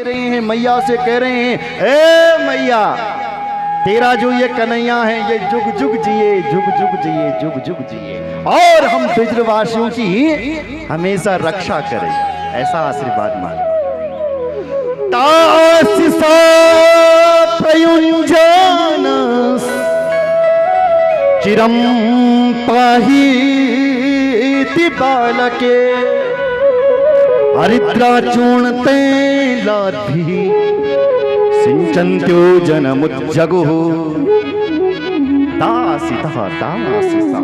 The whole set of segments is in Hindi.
रहे हैं, मैया से कह रहे हैं, ए मैया तेरा जो ये कन्हैया है ये जुग जुग जिए, जुग जुग जिए, जुग जुग जिए, और हम ब्रजवासियों की हमेशा रक्षा करें, ऐसा आशीर्वाद मांगे। तासिसा प्रयुञ्जानस चिरं पाहीति बालके हरिद्राचूर्णते लाद्धि सिंचन्त्यो जनमुज्जगुः। दासितः दासिसा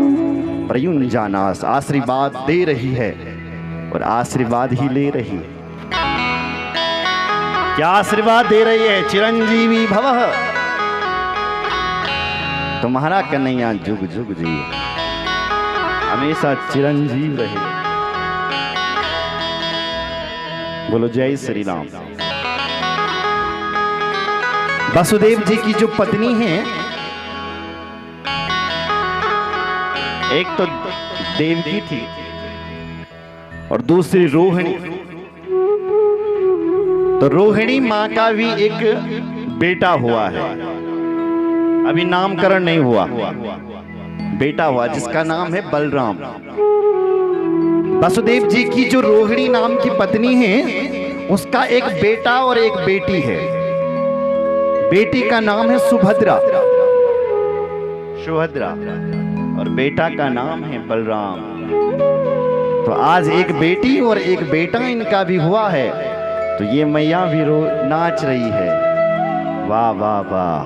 प्रयुञ्जानास आशीर्वाद दे रही है और आशीर्वाद ही ले रही है। क्या आशीर्वाद दे रही है? चिरंजीवी भवः, तुम्हारा कन्हैया जुग जुग जिए, हमेशा चिरंजीव रहे। बोलो जय श्री राम। वसुदेव जी की जो पत्नी है, एक तो देवकी थी और दूसरी रोहिणी। तो रोहिणी मां का भी एक बेटा हुआ है, अभी नामकरण नहीं हुआ, बेटा हुआ जिसका नाम है बलराम। वसुदेव जी की जो रोहिणी नाम की पत्नी है, उसका एक बेटा और एक बेटी है। बेटी का नाम है सुभद्रा, और बेटा का नाम है बलराम। तो आज एक बेटी और एक बेटा इनका भी हुआ है, तो ये मैया भी नाच रही है। वाह वाह वाह।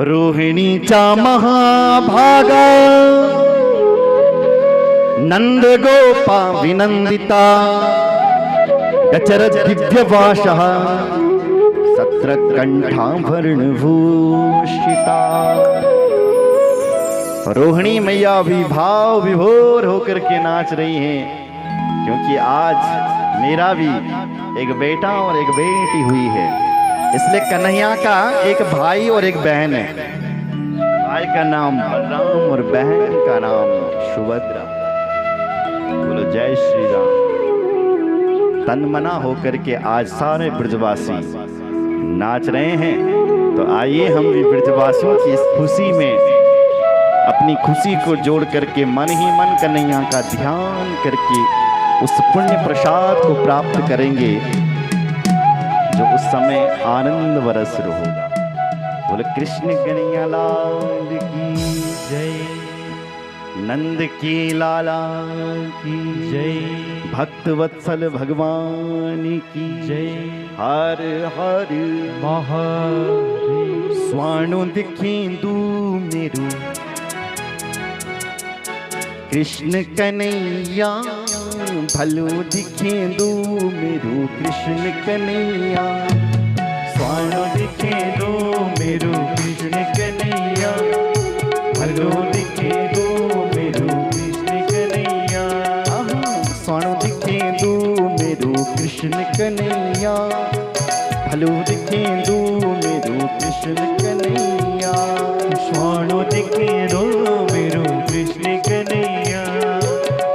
रोहिणी चा महाभागा नंद गोपा विनंदिता गचर दिव्यवासः सत्र कंठाभरण भूषिता। रोहिणी मैया भी भाव विभोर होकर के नाच रही हैं, क्योंकि आज मेरा भी एक बेटा और एक बेटी हुई है। इसलिए कन्हैया का एक भाई और एक बहन है। भाई का नाम बलराम और बहन का नाम सुभद्रा। बोलो जय श्री राम। तनमना होकर के आज सारे ब्रजवासी नाच रहे हैं, तो आइए हम भी ब्रजवासियों की इस खुशी में अपनी खुशी को जोड़ करके मन ही मन कन्हैया का ध्यान करके उस पुण्य प्रसाद को प्राप्त करेंगे जो उस समय आनंद बरस होगा। बोले कृष्ण कन्हैया लाल की जय, नंद की लाला की जय, भक्त वत्सल भगवान की जय। हर हर महादेव। स्वाणु दिखेंदु मेरू कृष्ण कन्हैया, भलो दिखेंदु मेरू कृष्ण कन्हैया। स्वाणु दिखेंदु मेरू कृष्ण कन्हैया, भलो दिखेंदु मेरू कृष्ण कन्हैया। स्वाणु दिखेंदु मेरू कृष्ण कन्हैया, भलो दिखेंदु मेरू कृष्ण कन्हैया। स्वाणु दिखेंदु मेरू कृष्ण कन्हैया,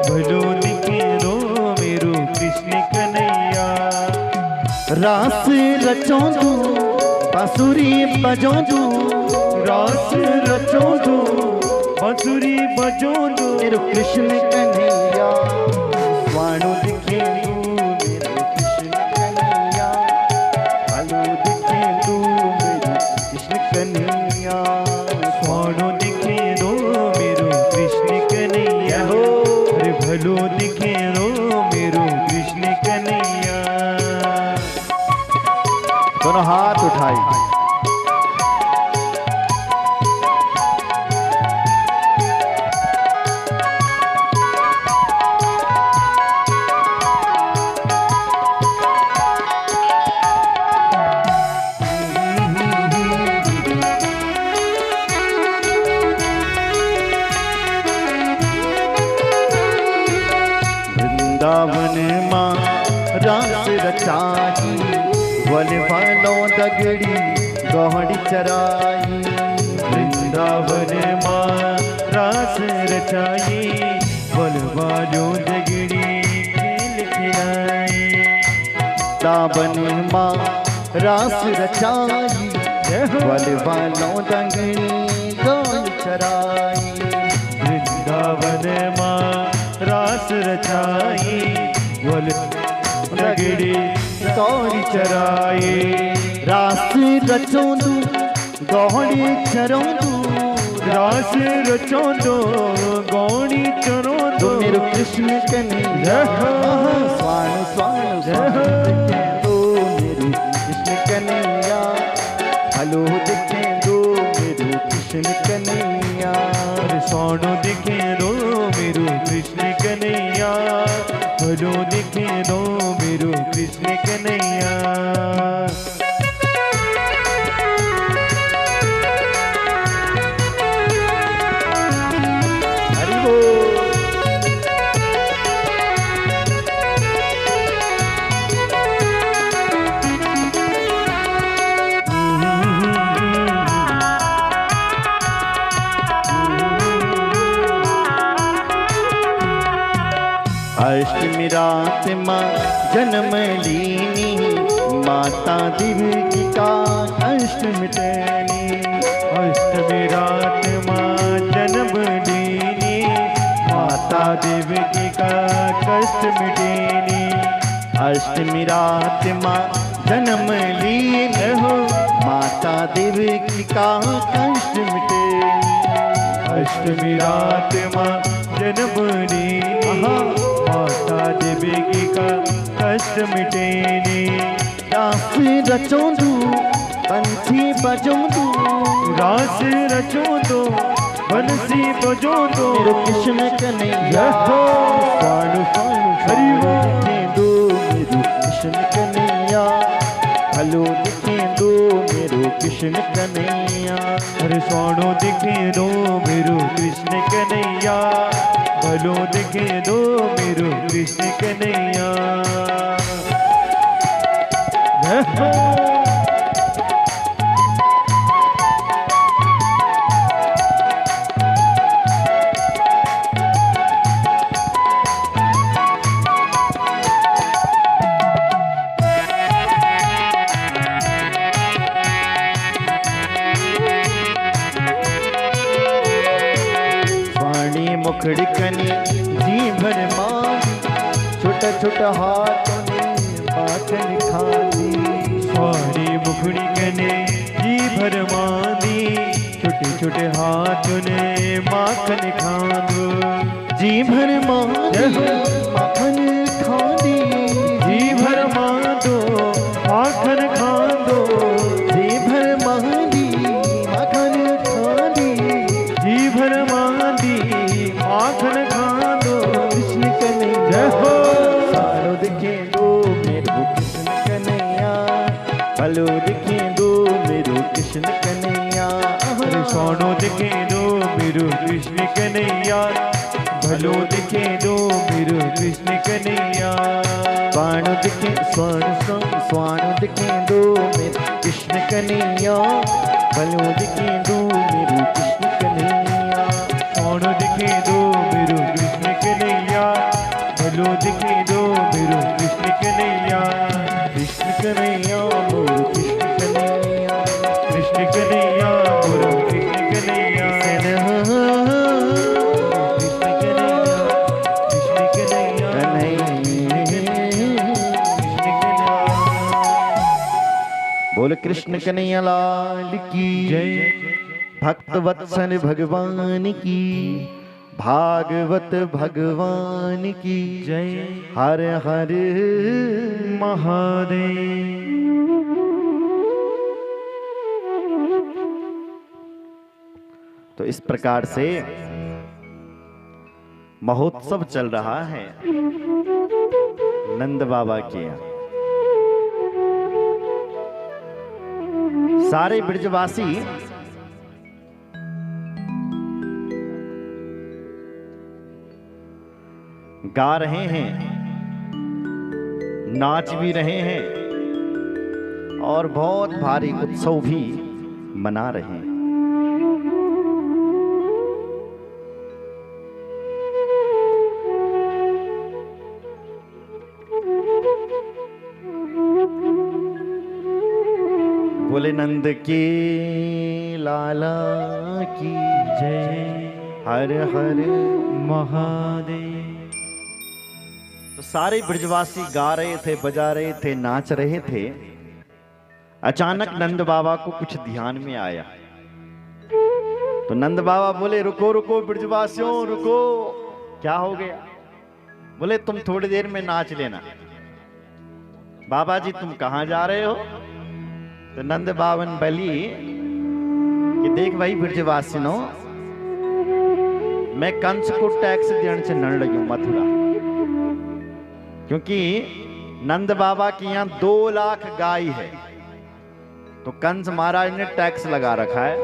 भलो दिखेंदु मेरू कृष्ण कन्हैया। रास रचो दू बांसुरी बजो दू, रास रचो दू बांसुरी बजो दू मेरू कृष्ण कन्हैया। स्वाणु दिखेंदु मेरू कृष्ण कन्हैया, भलो दिखेंदु मेरू कृष्ण कन्हैया। स्वाणु दिखेंदु मेरू कृष्ण कन्हैया, अरे भलो दिखेंदु मेरू कृष्ण कन्हैया। दोनों हाथ उठाई। वृंदावन मां रास रचाई, वन वालों दगड़ी गौड़ी चराई। वृंदावन मां रास रचाई, वन वालों दगड़ी खेल खिलाई। वृंदावन माँ रास रचाई, ग्वाल वालों दंगनी गौल चराई। वृंदावन माँ रास रचाई, ग्वाल नगरी गौल चराई। रास रचोंदू गौड़ी चरोंदू, रास रचोंदो गौड़ी चरोंदो। मेरो कृष्ण कन्हैया स्वानु स्वानु स्वानु दो मेरो कृष्ण कन्हैया, भलो दिखे दो मेरो कृष्ण कन्हैया। सोनो दिखे दो मेरो कृष्ण कन्हैया, भलो दिखे दो मेरो कृष्ण कन्हैया। अष्टमी रात माँ जन्म लीनी, माता देवकी का कष्ट मिटनी। अष्टमी रात माँ जन्म लीनी, माता देवकी का कष्ट मिटेनी। अष्टमी रात माँ जन्म लीन हो, माता देवकी का कष्ट मिटे। अष्टमी रात माँ जन्म लीनी, माता देवकी का कष्ट मिटेनी। रास रचोंदू बंसी बजोंदू, रास रचोंदो बंसी बजोंदो। मेरो कृष्ण कन्हैया स्वानु स्वानु हरि दिखे दो मेरो कृष्ण कन्हैया, भलो दिखे दो मेरो कृष्ण कन्हैया। अरे सोनो दिखे दो मेरो कृष्ण कन्हैया, भलो दिखे दो मेरो कृष्ण कन्हैया। स्वाणी मुखड़ी कनी जी भर मांगी, छोटा छोटा हाथों ने माखन खानी। स्वाणी मुखड़ी कने जी भर मांदी, छोटे छोटे हाथों ने माखन खांदो। जी भर मांगी माखन खानी, जी भर मांदो माखन खांदो। जी भर मांगी माखन खानी, जी भर मांदी माखन खांदो। कृष्ण कन्हैया सारो दिखे दो मेरो कृष्ण कन्हैया, भलो दिखे दो मेरो कृष्ण कन्हैया। अरे सोनो दिखे दो मेरो कृष्ण कन्हैया, भलो दिखे दो मेरो कृष्ण कन्हैया। स्वाणु दिखे स्वाणु दिखे दो मेरो कृष्ण कन्हैया, भलो दिखे दो मेरो कृष्ण कन्हैया। सोनो दिखे दो मेरो कृष्ण कन्हैया, भलो दिखे दो मेरो कृष्ण कन्हैया। कृष्ण कन्हैया मोर कृष्ण कन्हैया, कृष्ण कन्हैया मोरो कृष्ण कन्हैया। कृष्ण कन्हैया कृष्ण कन्हैया कृष्ण कन्हैया। बोल कृष्ण कन्हैया लाल की जय। भक्त वत्सल भगवान की, भागवत भगवान की जय। हर हर महादेव। तो इस प्रकार से महोत्सव चल रहा है नंद बाबा के यहाँ। सारे ब्रजवासी गा रहे हैं, नाच भी रहे हैं और बहुत भारी उत्सव भी मना रहे हैं। बोले नंद के लाला की जय हर हर। महादेव। तो सारे ब्रजवासी गा रहे थे, बजा रहे थे, नाच रहे थे। अचानक नंद बाबा को कुछ ध्यान में आया। तो नंद बाबा बोले रुको रुको ब्रजवासियों रुको। क्या हो गया? बोले तुम थोड़ी देर में नाच लेना। बाबा जी तुम कहां जा रहे हो? तो नंद बावन बली कि देख भाई ब्रजवासियों, मैं कंस को टैक्स देने से नड़ लगी हूं मथुरा, क्योंकि नंद बाबा की यहां 2 लाख गाय है। तो कंस महाराज ने टैक्स लगा रखा है।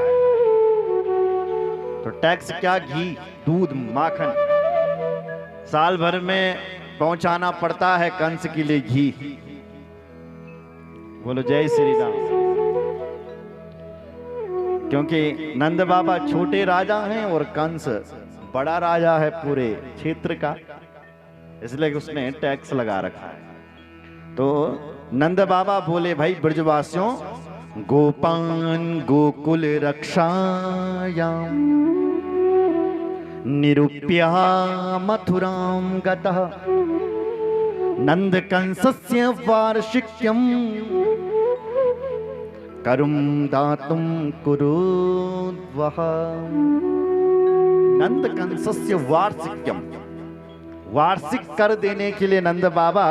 तो टैक्स क्या? घी, दूध, माखन साल भर में पहुंचाना पड़ता है कंस के लिए घी। बोलो जय श्री राम। क्योंकि नंद बाबा छोटे राजा हैं और कंस बड़ा राजा है पूरे क्षेत्र का, इसलिए उसने टैक्स लगा रखा है। तो नंद बाबा बोले भाई ब्रजवासियों, गोपान गोकुल रक्षायाम निरूप्या मथुराम गतः नंद कंसस्य वार्षिक्यम करुम दातुम कुरुद्वः। नंद कंसस्य वार्षिक्यम, वार्षिक कर देने के लिए नंद बाबा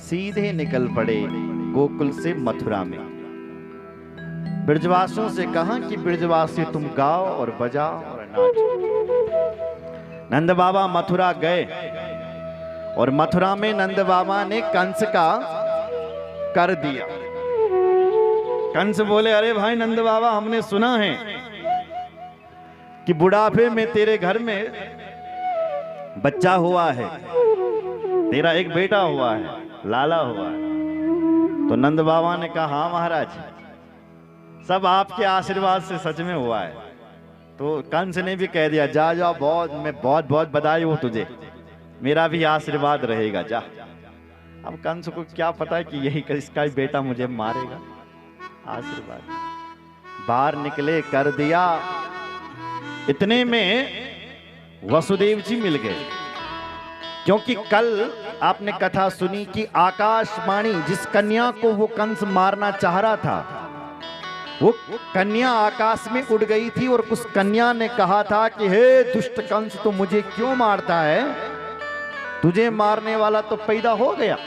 सीधे निकल पड़े गोकुल से मथुरा में। ब्रजवासियों से कहा कि ब्रजवासी तुम गाओ और बजाओ और नाचो। नंद बाबा मथुरा गए और मथुरा में नंद बाबा ने कंस का कर दिया। कंस बोले अरे भाई नंद बाबा, हमने सुना है कि बुढ़ापे में तेरे घर में बच्चा हुआ है, तेरा एक बेटा हुआ है, लाला हुआ है। तो नंद बाबा ने कहा हाँ महाराज, सब आपके आशीर्वाद से सच में हुआ है। तो कंस ने भी कह दिया जा जा, बहुत बहुत बधाई हो तुझे, मेरा भी आशीर्वाद रहेगा जा। अब कंस को क्या पता कि यही इसका ही बेटा मुझे मारेगा। आशीर्वाद बाहर निकले, कर दिया। इतने में वसुदेव जी मिल गए, क्योंकि कल आपने कथा सुनी कि आकाशवाणी, जिस कन्या को वो कंस मारना चाह रहा था, वो कन्या आकाश में उड़ गई थी और उस कन्या ने कहा था कि हे दुष्ट कंस, तो मुझे क्यों मारता है? तुझे मारने वाला तो पैदा हो गया,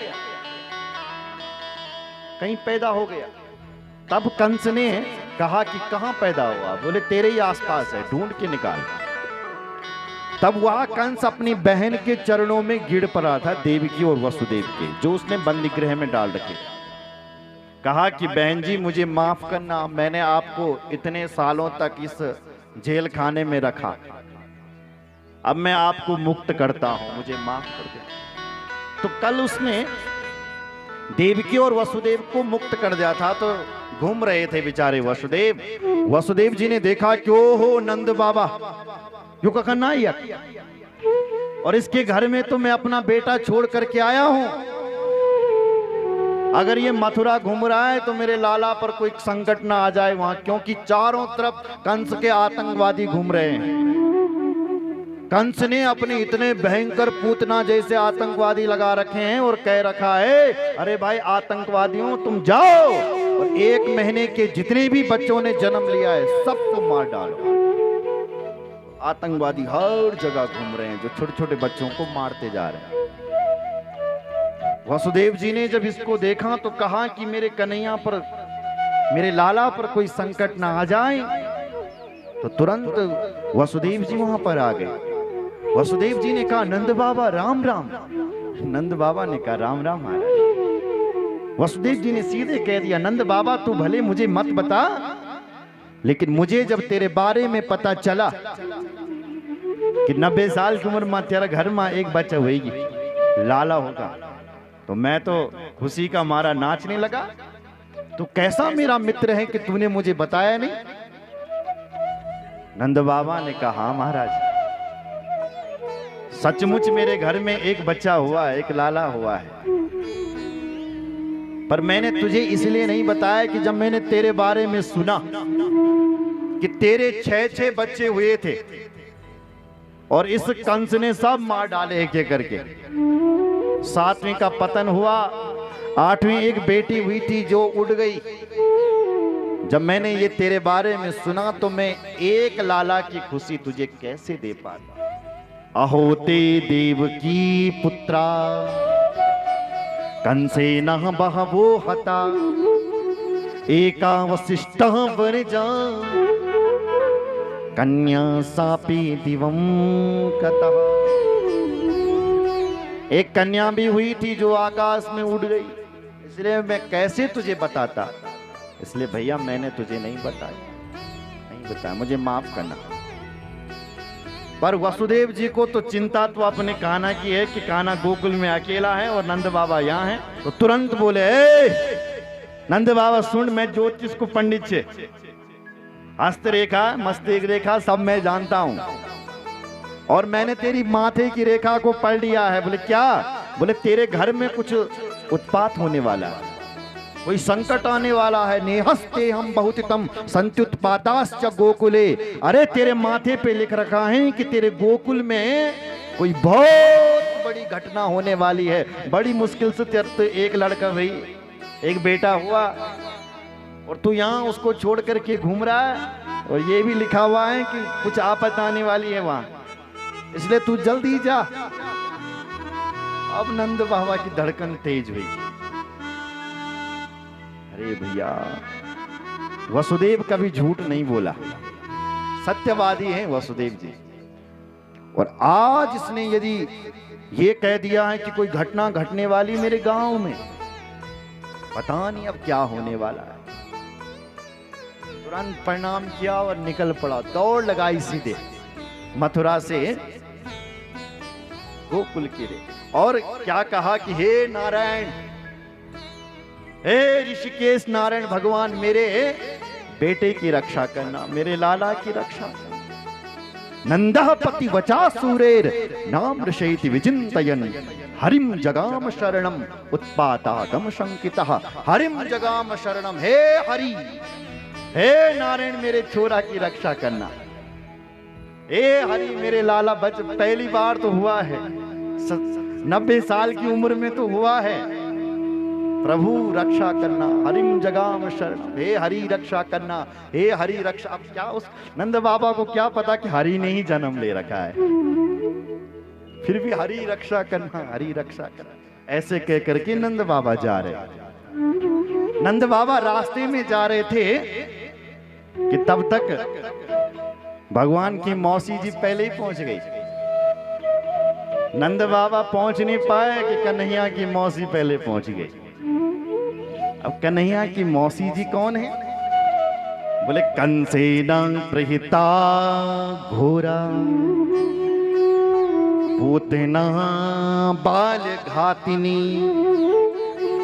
कहीं पैदा हो गया। तब कंस ने कहा कि कहां पैदा हुआ? बोले तेरे ही आसपास है, ढूंढ के निकाल। तब वह कंस अपनी बहन के चरणों में गिर पड़ा था, देवकी और वसुदेव के, जो उसने बंदी गृह में डाल रखे। कहा कि बहन जी मुझे माफ करना, मैंने आपको इतने सालों तक इस जेल खाने में रखा, अब मैं आपको मुक्त करता हूं, मुझे माफ कर दे। तो कल उसने देवकी और वसुदेव को मुक्त कर दिया था। तो घूम रहे थे बेचारे वसुदेव जी ने देखा कि ओ हो नंद बाबा यो कखन ना आया, और इसके घर में तो मैं अपना बेटा छोड़ करके आया हूं। अगर ये मथुरा घूम रहा है तो मेरे लाला पर कोई संकट ना आ जाए वहां, क्योंकि चारों तरफ कंस के आतंकवादी घूम रहे हैं। कंस ने अपने इतने भयंकर पूतना जैसे आतंकवादी लगा रखे हैं और कह रखा है अरे भाई आतंकवादियों तुम जाओ और 1 महीने के जितने भी बच्चों ने जन्म लिया है सबको मार डालो। आतंकवादी हर जगह घूम रहे हैं जो छोटे छोटे बच्चों को मारते जा रहे हैं। वसुदेव जी ने जब इसको देखा तो कहा कि मेरे कन्हैया पर, मेरे लाला पर कोई संकट ना आ जाए। तो तुरंत वसुदेव जी वहां पर आ गए। वसुदेव जी ने कहा नंद बाबा राम राम। नंद बाबा ने कहा राम राम महाराज। वसुदेव जी ने सीधे कह दिया नंद बाबा तू भले मुझे मत बता, लेकिन मुझे जब तेरे बारे में पता चला कि 90 साल की उम्र में तेरा घर में एक बच्चा होगी, लाला होगा, तो मैं तो खुशी का मारा नाचने लगा। तो कैसा मेरा मित्र है कि तूने मुझे बताया नहीं? नंद बाबा ने कहा हाँ महाराज, सचमुच मेरे घर में एक बच्चा हुआ है, एक लाला हुआ है, पर मैंने तुझे इसलिए नहीं बताया कि जब मैंने तेरे बारे में सुना कि तेरे 6 बच्चे हुए थे और इस कंस ने सब मार डाले एक एक करके, 7वीं का पतन हुआ, 8वीं एक बेटी हुई थी जो उड़ गई। जब मैंने ये तेरे बारे में सुना तो मैं एक लाला की खुशी तुझे कैसे दे पाता। अहो ते देव की पुत्रा कंसे न बहवो हता एका वशिष्ठ वरजा कन्या सापी दिवम कतः। एक कन्या भी हुई थी जो आकाश में उड़ गई, इसलिए मैं कैसे तुझे बताता। इसलिए भैया मैंने तुझे नहीं बताया, मुझे माफ करना। पर वसुदेव जी को तो चिंता तो अपने कान्हा की है कि कान्हा गोकुल में अकेला है और नंद बाबा यहाँ हैं। तो तुरंत बोले, ए नंद बाबा सुन, मैं ज्योतिष को पंडित से हस्तरेखा मस्तक रेखा सब मैं जानता हूं और मैंने तेरी माथे की रेखा को पढ़ लिया है। बोले क्या? बोले तेरे घर में कुछ उत्पात होने वाला है, कोई संकट आने वाला है। नेहस्ते हम बहुतितम संत्युत्पाताश्च गोकुले। अरे तेरे माथे पे लिख रखा है कि तेरे गोकुल में कोई बहुत बड़ी घटना होने वाली है। बड़ी मुश्किल से तेरे एक लड़का भाई, एक बेटा हुआ और तू यहाँ उसको छोड़ करके घूम रहा है और ये भी लिखा हुआ है कि कुछ आपत आने वाली है वहां, इसलिए तू जल्दी जा। अब नंद बाबा की धड़कन तेज हुई। अरे भैया वसुदेव कभी झूठ नहीं बोला, सत्यवादी हैं वसुदेव जी। और आज इसने यदि ये कह दिया है कि कोई घटना घटने वाली मेरे गांव में, पता नहीं अब क्या होने वाला है। तुरंत प्रणाम किया और निकल पड़ा, दौड़ लगाई सीधे मथुरा से गोकुल की रे। और क्या कहा कि हे नारायण, हे ऋषिकेश नारायण भगवान, मेरे बेटे की रक्षा करना, मेरे लाला की रक्षा करना। नंदः पति वचा सूरेर नाम ऋषयति विचिंतयन् हरिम जगाम शरणम उत्पातागम शंकितः। हरिम जगाम शरणम, हे हरि, हे नारायण मेरे छोरा की रक्षा करना। हे हरि मेरे लाला बच, पहली बार तो हुआ है, 90 साल की उम्र में तो हुआ है। प्रभु रक्षा करना, हरिम जगाम शरण, हे हरि रक्षा करना, हे हरि रक्षा। अब क्या उस नंद बाबा को क्या पता कि हरि ने ही जन्म ले रखा है, फिर भी हरि रक्षा करना, हरि रक्षा करना ऐसे कह करके नंद बाबा जा रहे। नंद बाबा रास्ते में जा रहे थे कि तब तक भगवान की मौसी जी पहले ही पहुंच गई। नंद बाबा पहुंच नहीं पाए कि कन्हैया की मौसी पहले पहुंच गई। अब कन्हैया की मौसी जी कौन है? बोले कंसेन प्रहिता घोरा पूतना बाल घातिनी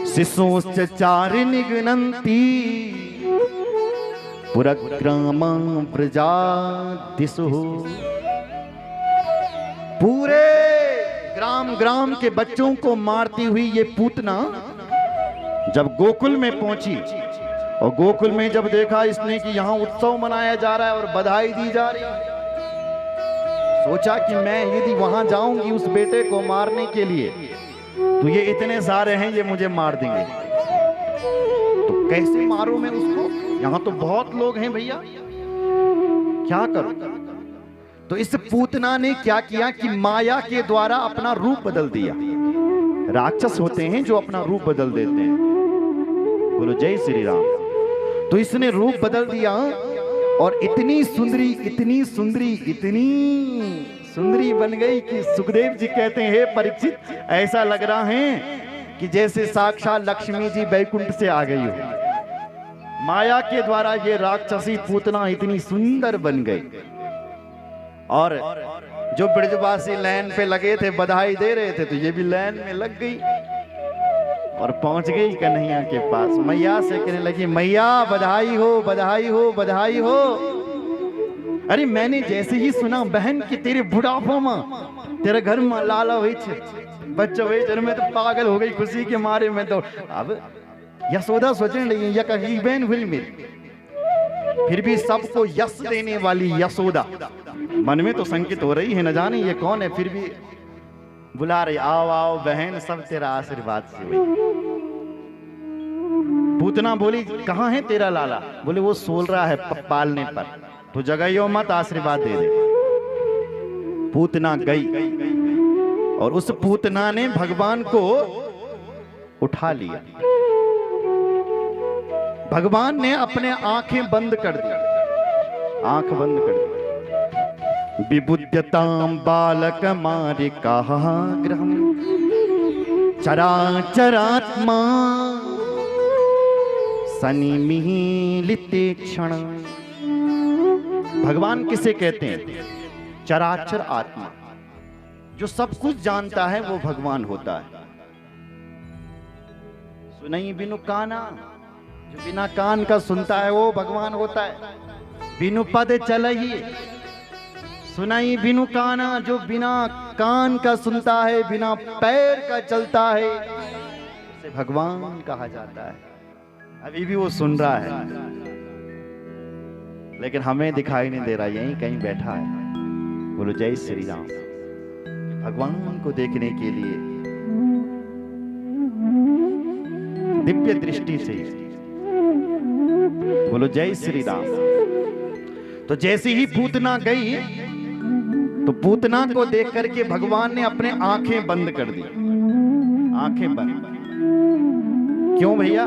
शिशोश्च चारिणी गृह्णन्ति पुरग्राम प्रजा दिशु। पूरे ग्राम ग्राम के बच्चों को मारती हुई ये पूतना जब गोकुल में पहुंची और गोकुल में जब देखा इसने कि यहाँ उत्सव मनाया जा रहा है और बधाई दी जा रही है, सोचा कि मैं यदि वहां जाऊंगी उस बेटे को मारने के लिए तो ये इतने सारे हैं, ये मुझे मार देंगे। तो कैसे मारूं मैं उसको? यहाँ तो बहुत लोग हैं भैया, क्या करूं? तो इस पूतना ने क्या किया कि माया के द्वारा अपना रूप बदल दिया। राक्षस होते हैं जो अपना रूप बदल देते हैं। बोलो जय श्री राम। तो इसने रूप बदल दिया और इतनी सुंदरी इतनी सुंदरी इतनी सुंदरी बन गई कि सुखदेव जी कहते हैं, हे परीक्षित, ऐसा लग रहा है कि जैसे साक्षात लक्ष्मी जी बैकुंठ से आ गई हो। माया के द्वारा ये राक्षसी पूतना इतनी सुंदर बन गई। और जो ब्रजवासी लाइन पे लगे थे बधाई दे रहे थे, तो ये भी लाइन में लग गई और पहुंच गई कन्हैया के पास। मैया से कहने लगी, मैया बधाई हो बधाई हो बधाई हो। अरे मैंने जैसे ही सुना बहन कि तेरे बुढ़ापा में तेरे घर में लाला हुई, बच्चा हुई, मैं तो पागल हो गई खुशी के मारे में। तो अब यशोदा सोचने लगी या कहीं बहन हुई मेरी, फिर भी सबको यश देने वाली यशोदा मन में तो संकित हो रही है, न जाने ये कौन है, फिर भी बुला रही, आओ आओ बहन, सब तेरा आशीर्वाद से हुई। पूतना बोली कहाँ है तेरा लाला? बोले वो सोल रहा है पालने पर, तो जगाइयो मत, आशीर्वाद दे दे। पूतना गई और उस पूतना ने भगवान को उठा लिया। भगवान ने अपने आंखें बंद कर दी, आंख बंद कर दी। विबुध्यताम बालक मारे कहा ग्रहम चराचरात्मा सनिमिलिते क्षण। भगवान किसे कहते हैं? चराचर आत्मा। जो सब कुछ जानता है वो भगवान होता है। सुनई बिनु काना, जो बिना कान का सुनता है वो भगवान होता है। बिनु पद चलही, सुनाई बिनु काना, जो बिना कान का सुनता है, बिना पैर का चलता है, उसे भगवान कहा जाता है। अभी भी वो सुन रहा है, लेकिन हमें दिखाई नहीं दे रहा, यहीं कहीं बैठा है। बोलो जय श्री राम। भगवान को देखने के लिए दिव्य दृष्टि से बोलो जय श्री राम। तो जैसे ही पूतना गई तो पूतना को देख करके भगवान ने अपने आंखें बंद कर दी। आंखें बंद क्यों भैया?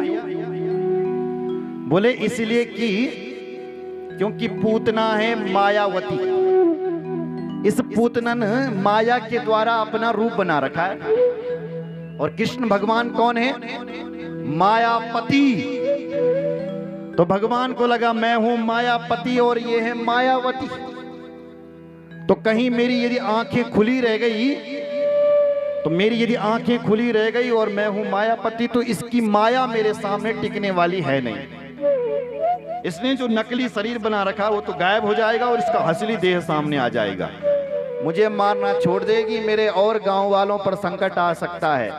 बोले इसलिए कि क्योंकि पूतना है मायावती। इस पूतना ने माया के द्वारा अपना रूप बना रखा है, और कृष्ण भगवान कौन है? मायापति। तो भगवान को लगा मैं हूं मायापति और ये है मायावती, तो कहीं मेरी यदि आंखें खुली रह गई, तो मेरी यदि आंखें खुली रह गई और मैं हूं मायापति, तो इसकी माया मेरे सामने टिकने वाली है नहीं। इसने जो नकली शरीर बना रखा वो तो गायब हो जाएगा और इसका असली देह सामने आ जाएगा। मुझे मारना छोड़ देगी, मेरे और गांव वालों पर संकट आ सकता है,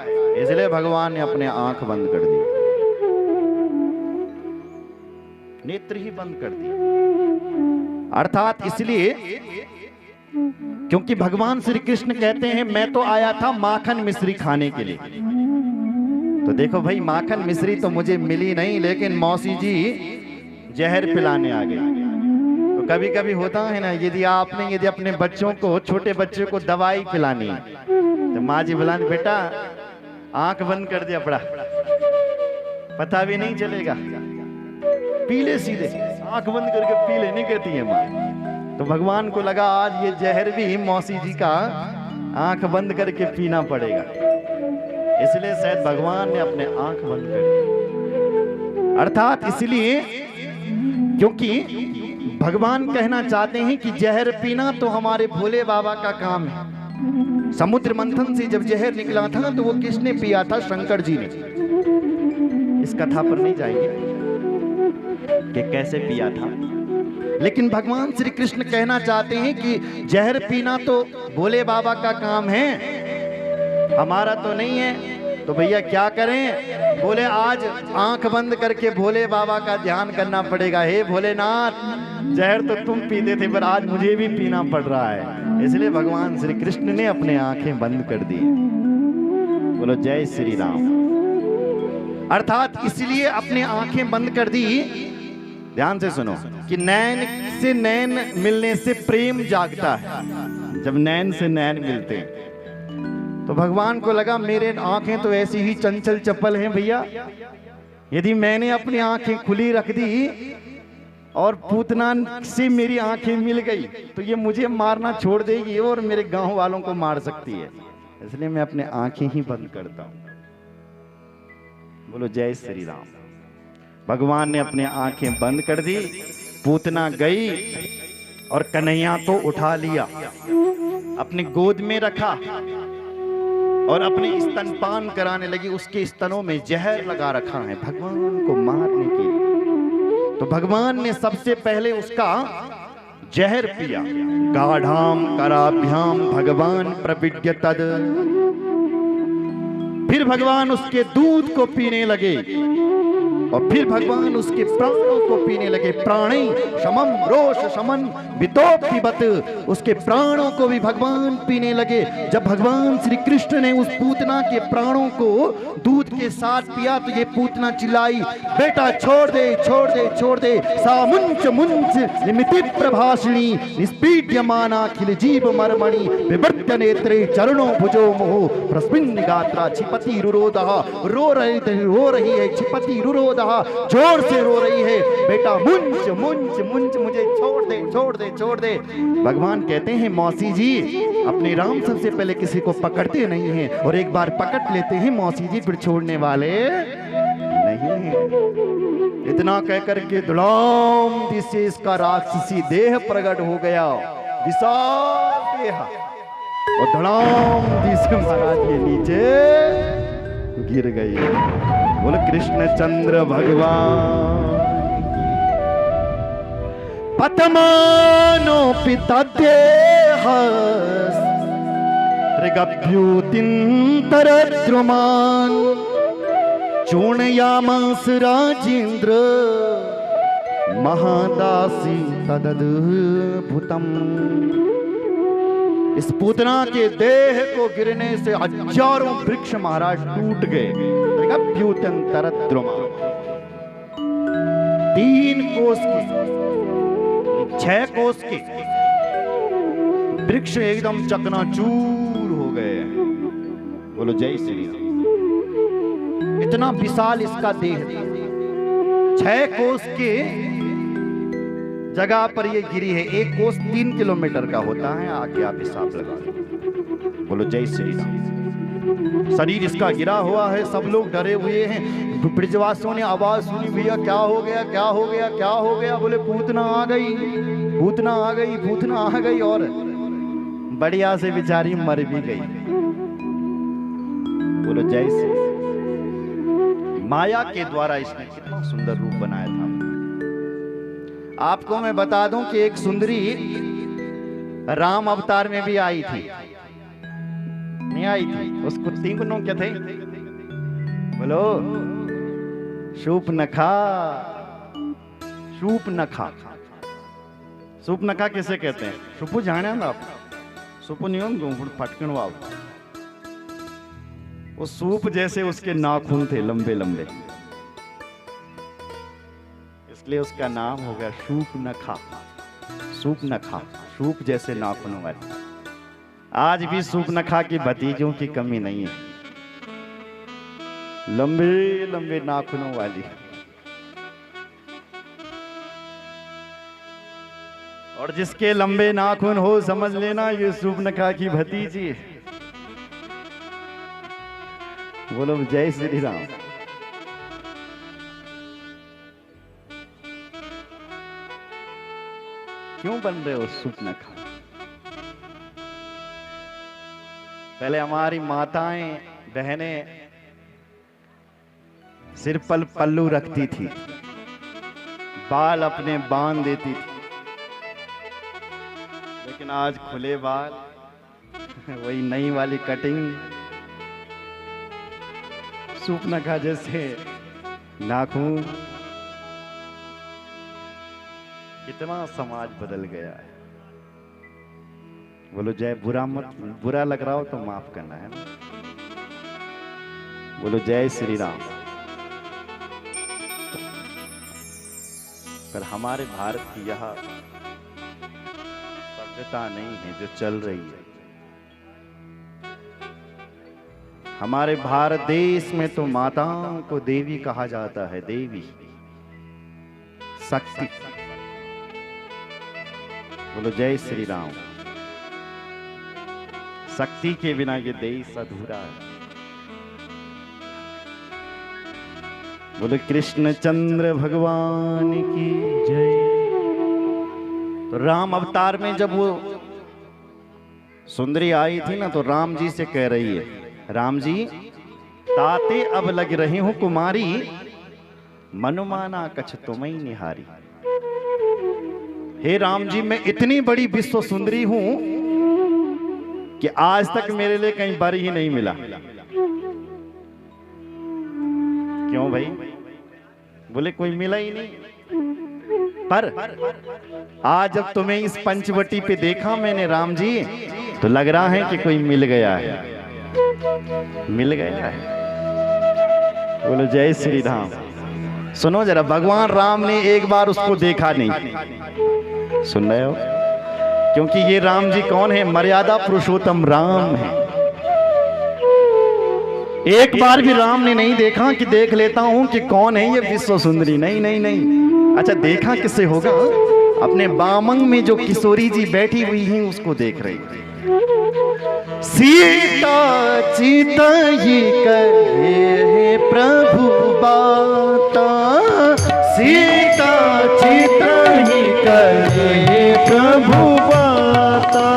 इसलिए भगवान ने अपने आंख बंद कर दी, नेत्र ही बंद कर दिए। अर्थात इसलिए क्योंकि भगवान श्री कृष्ण कहते हैं मैं तो आया था माखन मिश्री खाने के लिए। तो देखो भाई, माखन मिश्री तो मुझे मिली नहीं, लेकिन मौसी जी जहर पिलाने आ गई। तो कभी कभी होता है ना, यदि अपने बच्चों को, छोटे बच्चों को दवाई पिलानी है, तो माँ जी बुलाने, बेटा आंख बंद कर दिया, पड़ा पता भी नहीं चलेगा, पीले सीधे, आंख बंद करके पी लेने कहती है माँ। तो भगवान को लगा आज ये जहर भी मौसी जी का आंख बंद करके पीना पड़ेगा, इसलिए शायद भगवान ने अपने आंख बंद कर दी। अर्थात इसलिए क्योंकि भगवान कहना चाहते हैं कि जहर पीना तो हमारे भोले बाबा का काम है। समुद्र मंथन से जब जहर निकला था तो वो किसने पिया था? शंकर जी ने। इस कथा पर नहीं जाएंगे कि कैसे पिया था, लेकिन भगवान श्री कृष्ण कहना चाहते हैं कि जहर पीना तो भोले बाबा का काम है, हमारा तो नहीं है। तो भैया क्या करें? बोले आज आंख बंद करके भोले बाबा का ध्यान करना पड़ेगा। हे भोलेनाथ, जहर तो तुम पीते थे पर आज मुझे भी पीना पड़ रहा है, इसलिए भगवान श्री कृष्ण ने अपने आंखें बंद कर दी। बोलो जय श्री राम। अर्थात इसलिए अपने आंखें बंद कर दी, ध्यान से सुनो, कि नैन से नैन मिलने से प्रेम जागता है। जब नैन से नैन मिलते हैं तो भगवान को लगा मेरे आंखें तो ऐसी ही चंचल चपल हैं भैया, यदि मैंने अपनी आंखें खुली रख दी और पूतना से मेरी आंखें मिल गई तो ये मुझे मारना छोड़ देगी और मेरे गांव वालों को मार सकती है, इसलिए मैं अपने आंखें ही बंद करता हूं। बोलो जय श्री राम। भगवान ने अपने आंखें बंद कर दी, पूतना गई और कन्हैया को उठा लिया, अपनी गोद में रखा और अपने स्तनपान कराने लगी। उसके स्तनों में जहर लगा रखा है भगवान को मारने के लिए। तो भगवान ने सबसे पहले उसका जहर पिया। गाढ़ाम कराभ्याम भगवान प्रविद्य तद। फिर भगवान उसके दूध को पीने लगे। और फिर भगवान उसके प्राणों को पीने लगे। प्राणी शमम रोष शमन वितोप पिबत, उसके प्राणों को भी भगवान पीने लगे। जब भगवान श्री कृष्ण ने उस पूतना के प्राणों को दूध के साथ पिया तो ये पूतना चिल्लाई, बेटा छोड़ दे छोड़ दे छोड़ दे। सा मुंच मुंच निमिति प्रभाषिणी निष्पीड्यमाना खिल जीव मर्मणि विवृत्य नेत्रे चरणों भुजो मोह प्रस्मिन् गात्रा क्षिपति रुरोदः। रो रही है क्षिपति रुरोदः, जोर से रो रही है, बेटा मुंच मुंच मुंच मुझे छोड़ दे छोड़ दे छोड़ दे। भगवान कहते हैं मौसी जी अपने राम सबसे पहले किसी को पकड़ते नहीं हैं, और एक बार पकड़ लेते हैं मौसी जी फिर छोड़ने वाले नहीं हैं। इतना कहकर के दुलाम दिशे इसका राक्षसी देह प्रकट हो गया, विशाल देह, और धड़ाम दिशे महाराज के नीचे गिर गई। बोले कृष्ण चंद्र भगवान। पतमानो पिता देह त्रिगभ्युतिन्तरद्रुमान् चूर्णयामास राजेन्द्र महादासी तदद्भुतम्। इस पूतना के देह को गिरने से हजारों वृक्ष महाराज टूट गए। त्रिगभ्युतिन्तरद्रुमान्, 3 कोस की 6 कोस के वृक्ष एकदम चकनाचूर हो गए। बोलो जय श्री राम। इतना विशाल इसका देह था, 6 कोस के जगह पर ये गिरी है। 1 कोस 3 किलोमीटर का होता है, आगे आप हिसाब लगा लो। बोलो जय श्री राम। शरीर इसका गिरा हुआ है, सब लोग डरे हुए हैं। ब्रजवासियों ने आवाज सुनी, भैया क्या हो गया क्या हो गया क्या हो गया। बोले पूतना आ गई पूतना आ गई पूतना आ गई, और बढ़िया से बेचारी मर भी गई। बोलो जय श्री राम। माया के द्वारा इसने कितना सुंदर रूप बनाया था। आपको मैं बता दूं कि एक सुंदरी राम अवतार में भी आई थी, नहीं आई थी? उस कुत्ती को नाम क्या थे? बोलो शूर्पणखा। शूर्पणखा, शूर्पणखा किसे कहते हैं? सुपु जाने ना आप? सुपु नहीं हो फटकन वाव। वो सूप जैसे उसके नाखून थे लंबे लंबे, इसलिए उसका नाम हो गया शूर्पणखा। शूर्पणखा, शूप जैसे नाखूनों वाली। आज भी शूर्पणखा की भतीजों की कमी नहीं है, लंबे लंबे नाखूनों वाली। और जिसके लंबे नाखून हो समझ लेना ये शूर्पणखा की भतीजी है। बोलो जय श्री राम। क्यों बन रहे हो शूर्पणखा? पहले हमारी माताएं बहनें सिर पर पल्लू रखती थी, बाल अपने बांध देती थी, लेकिन आज खुले बाल, वही नई वाली कटिंग, शूर्पणखा जैसे नाखून। कितना समाज बदल गया है। बोलो जय। बुरा लग रहा हो तो माफ करना है ना। बोलो जय श्री राम। पर हमारे भारत की यह सभ्यता नहीं है जो चल रही है। हमारे भारत देश में तो माताओं को देवी कहा जाता है, देवी शक्ति। बोलो जय श्री राम। शक्ति के बिना ये देश अधूरा है। बोले कृष्ण चंद्र भगवान की जय। तो राम अवतार में जब वो सुंदरी आई थी ना, तो राम जी से कह रही है, राम जी ताते अब लग रही हूं कुमारी, मनुमाना कछ तुम्हें निहारी। हे राम जी, मैं इतनी बड़ी विश्व सुंदरी हूं कि आज तक मेरे लिए कहीं वर ही नहीं मिला। क्यों भाई? बोले कोई मिला ही नहीं। पर आज जब तुम्हें इस पंचवटी पे देखा मैंने राम जी, तो लग रहा है कि कोई मिल गया है, मिल गया है। बोलो जय श्री राम। सुनो जरा, भगवान राम ने एक बार उसको देखा नहीं, सुन रहे हो? क्योंकि ये राम जी कौन है? मर्यादा पुरुषोत्तम राम है। एक बार भी राम ने नहीं देखा कि देख लेता हूं कि कौन है ये विश्व सुंदरी। नहीं नहीं नहीं। अच्छा, देखा किससे होगा? अपने बामंग में जो किशोरी जी बैठी हुई हैं उसको देख रही। सीता चिता ही कहे प्रभु बाता, सीता चिता ही कहे प्रभु बाता।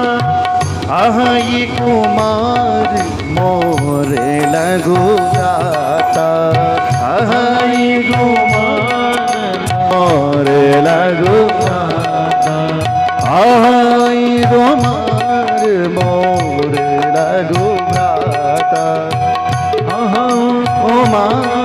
आही कुमार मोर लगु जाता, आही कुमार मोर लगु जाता, आही कुमार मोर लगु जाता, आहा कुमार